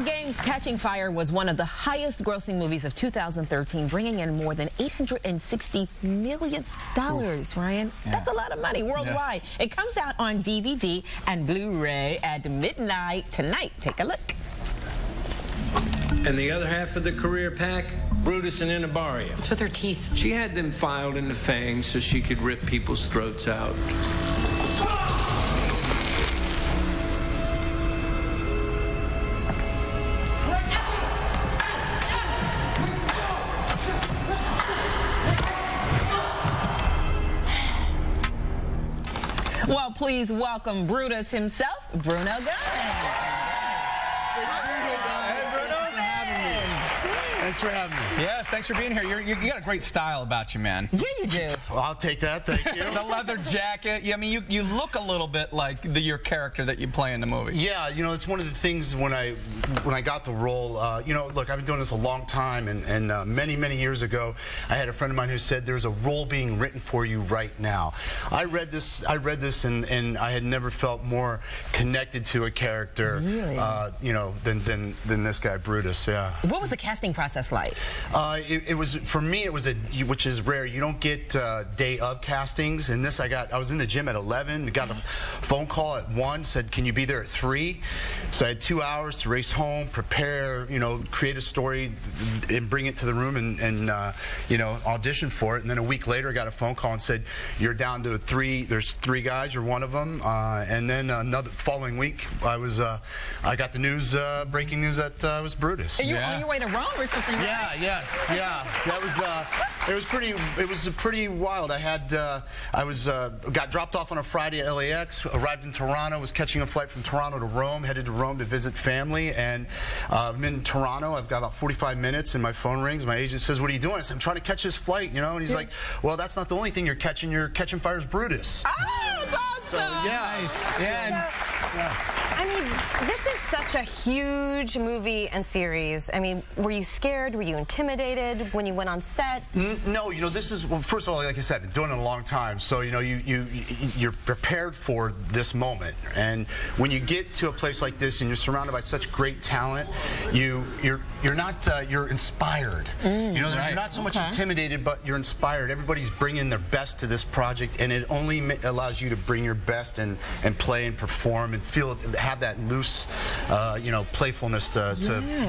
Games, Catching Fire was one of the highest grossing movies of 2013, bringing in more than $860 million, Ryan. Yeah. That's a lot of money worldwide. Yes. It comes out on DVD and Blu-ray at midnight tonight. Take a look. And the other half of the career pack, Brutus and Inabaria. It's with her teeth. She had them filed in the fangs so she could rip people's throats out. Well, please welcome Brutus himself, Bruno Gunn. Thanks for having me. Yes, thanks for being here. You got a great style about you, man. Yeah, you do. Well, I'll take that. Thank you. The leather jacket. Yeah, I mean, you look a little bit like your character that you play in the movie. Yeah, you know, it's one of the things when I got the role. You know, look, I've been doing this a long time, and many years ago, I had a friend of mine who said there's a role being written for you right now. I read this, and I had never felt more connected to a character, really? You know, than this guy Brutus. Yeah. What was the casting process like? It was, for me, it was which is rare. You don't get day of castings. And this, I was in the gym at 11, got a phone call at 1, said, can you be there at 3? So I had 2 hours to race home, prepare, you know, create a story and bring it to the room and you know, audition for it. And then a week later, I got a phone call and said, you're down to 3, there's 3 guys, you're one of them. And then another following week, I got the news, breaking news that I was Brutus. And you were on your way to Rome or something? Yeah. Yes, yeah. That was it was pretty wild. Got dropped off on a Friday at LAX, arrived in Toronto, was catching a flight from Toronto to Rome, headed to Rome to visit family, and I'm in Toronto. I've got about 45 minutes, and my phone rings. My agent says, "What are you doing?" I said, "I'm trying to catch this flight," you know. And he's like, "Well, that's not the only thing you're catching. You're catching Fire's Brutus." Oh, that's awesome! So yeah, nice. Yeah. I mean, this is such a huge movie and series. I mean, were you scared? Were you intimidated when you went on set? No, you know, this is, well, first of all, like I said, I've been doing it a long time, so you know, you're prepared for this moment. And when you get to a place like this and you're surrounded by such great talent, you're inspired. You know, right. You're not so much intimidated, but you're inspired. Everybody's bringing their best to this project, and it only allows you to bring your best and play and perform and have that loose, you know, playfulness to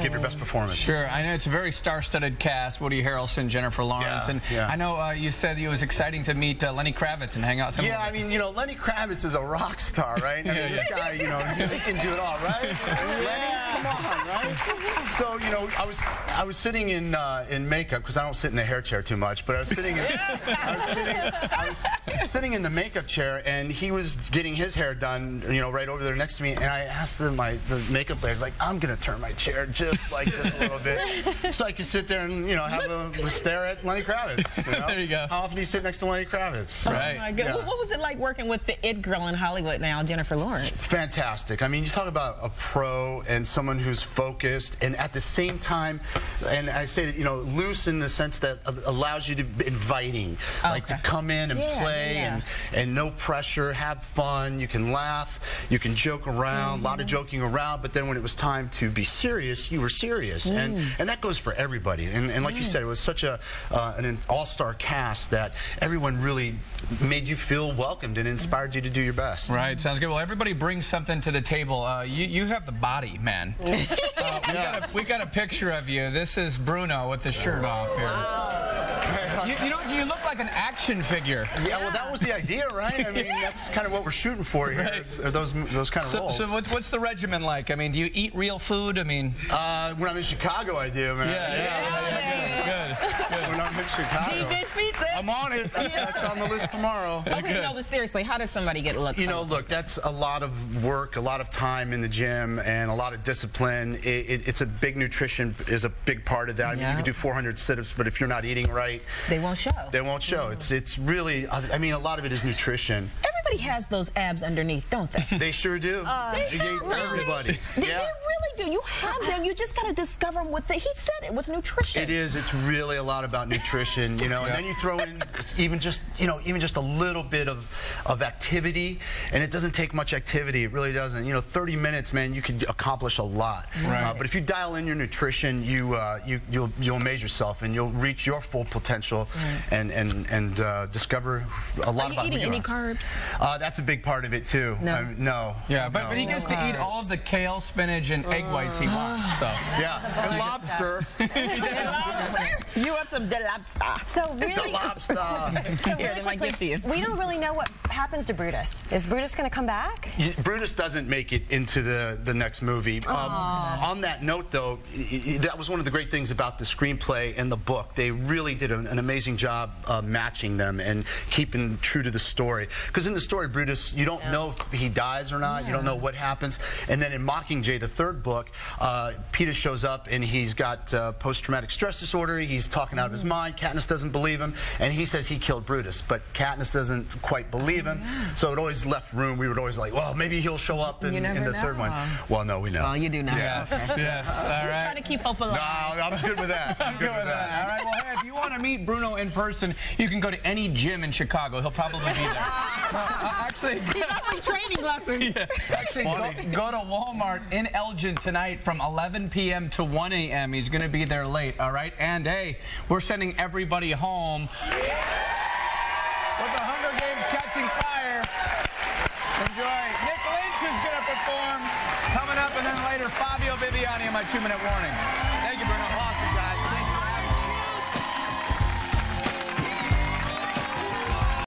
give your best performance. Sure, I know it's a very star-studded cast. Woody Harrelson, Jennifer Lawrence, and I know you said it was exciting to meet Lenny Kravitz and hang out with him. Yeah, I mean, you know, Lenny Kravitz is a rock star, right? I mean, this guy, you know, he can do it all, right? Lenny, come on, right? So, you know, I was sitting in makeup, because I don't sit in the hair chair too much, but I was sitting in the makeup chair, and he was getting his hair done, you know, right over there next to me, and I asked the makeup lady, like, I'm gonna turn my chair just like this a little bit, so I could sit there and, you know, have a stare at Lenny Kravitz. You know? There you go. How often do you sit next to Lenny Kravitz? Right. Oh my God. Yeah. What was it like working with the it girl in Hollywood now, Jennifer Lawrence? Fantastic. I mean, you talk about a pro and someone who's focused, and at the same time, and I say that, you know, loose in the sense that allows you to be inviting, like to come in and play and no pressure, have fun, you can laugh, you can joke around, a lot of joking around, but then when it was time to be serious, you were serious. And that goes for everybody. And like you said, it was such an all-star cast that everyone really made you feel welcomed and inspired you to do your best. Right, sounds good. Well, everybody brings something to the table. You have the body, man. We got a picture of you. This is Bruno with the shirt off here. You look like an action figure. Yeah, well, that was the idea, right? I mean, that's kind of what we're shooting for here. Right. Those kind of roles. So what's the regimen like? I mean, do you eat real food? I mean, when I'm in Chicago, I do, man. Good. When I'm in Chicago, deep dish pizza. I'm on it. That's on the list tomorrow. Okay, no, but seriously, how does somebody get looked? You know, look, that's a lot of work, a lot of time in the gym, and a lot of discipline. It's a big nutrition is a big part of that. I mean, you can do 400 sit-ups, but if you're not eating right, they won't show. They won't show. It's really, I mean, a lot of it is nutrition. Everybody has those abs underneath, don't they? They sure do. They for everybody. They're really really do. You have them. You just got to discover them with he said it, with nutrition. It is. It's really a lot about nutrition, you know, and then you throw in even just a little bit of activity, and it doesn't take much activity. It really doesn't. You know, 30 minutes, man, you can accomplish a lot. Right. But if you dial in your nutrition, you'll amaze yourself, and you'll reach your full potential, and discover a lot about who you are. Are you eating any carbs? That's a big part of it too. No. No. Yeah, but he gets to eat all of the kale, spinach, and egg whites he wants. So yeah, and lobster. You want some de lobster? So really, The lobster. so Here, really they might give to you. we don't really know what happens to Brutus. Is Brutus going to come back? Brutus doesn't make it into the next movie. On that note, though, that was one of the great things about the screenplay and the book. They really did an amazing job matching them and keeping true to the story. Because in the story, Brutus, you don't know if he dies or not. You don't know what happens. And then in Mockingjay, the third book, Peter shows up and he's got post-traumatic stress disorder. He's talking out of his mind. Katniss doesn't believe him, and he says he killed Brutus, but Katniss doesn't quite believe him. So it always left room. We would always like, well, maybe he'll show up in the third one. Well, no, we know. Well, you do know. yes, yes. All right. Just trying to keep hope alive. No, I'm good with that. I'm good with that. All right. Well, hey, if you want to meet Bruno in person, you can go to any gym in Chicago. He'll probably be there. Actually, He's offering training lessons. yeah, actually, go to Walmart in Elgin tonight from 11 p.m. to 1 a.m. He's going to be there late. All right. And hey, we're sending everybody home with the Hunger Games Catching Fire. Enjoy. Nick Lynch is going to perform coming up, and then later Fabio Viviani in my 2-minute warning. Thank you, Bruno. Awesome.